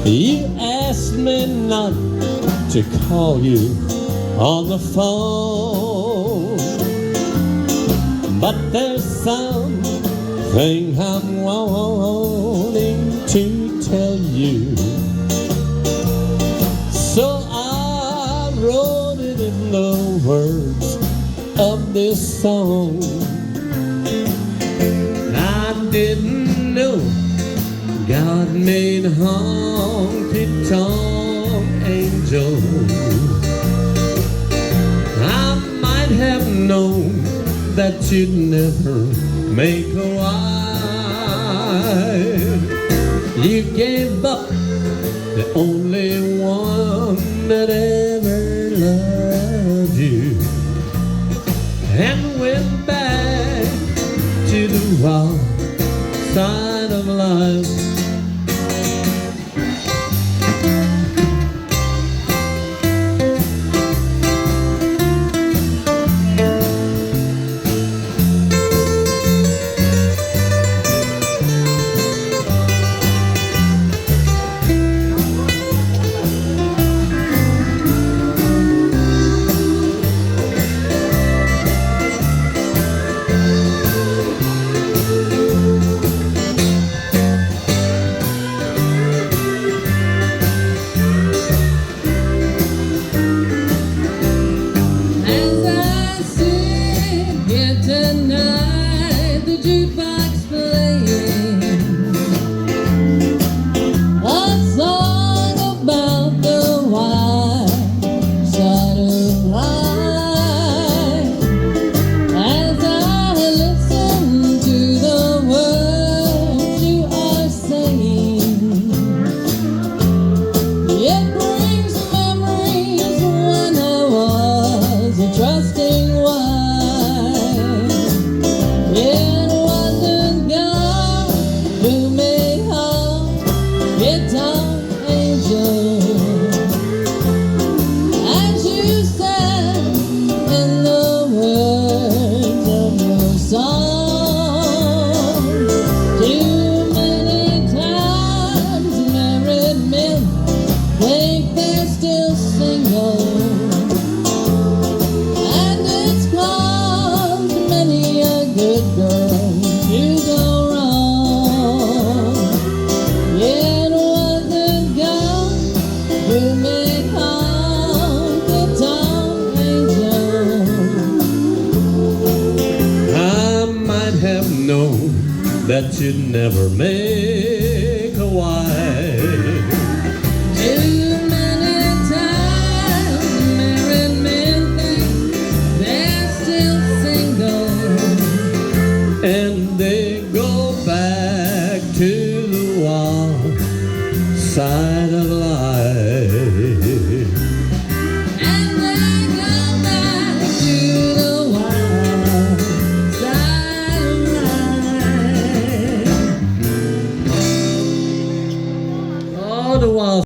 You asked me not to call you on the phone, but there's something I'm wanting to tell you. So I wrote it in the words of this song. I didn't know God made honky-tonk angels. I might have known that you'd never make a wife. You gave up the only one that ever loved you, and went back to the wrong side of life. Tonight the jukebox playing a song about the wild side of life. As I listen to the words you are saying, it brings memories when I was a trusting wife. It wasn't God who made honky-tonk angels, as you said in the words of your song. Too many times married men think they're still single, and it's caused many a good girl to go wrong. It wasn't God who made honky-tonk angels. I might have known that you'd never make a wife.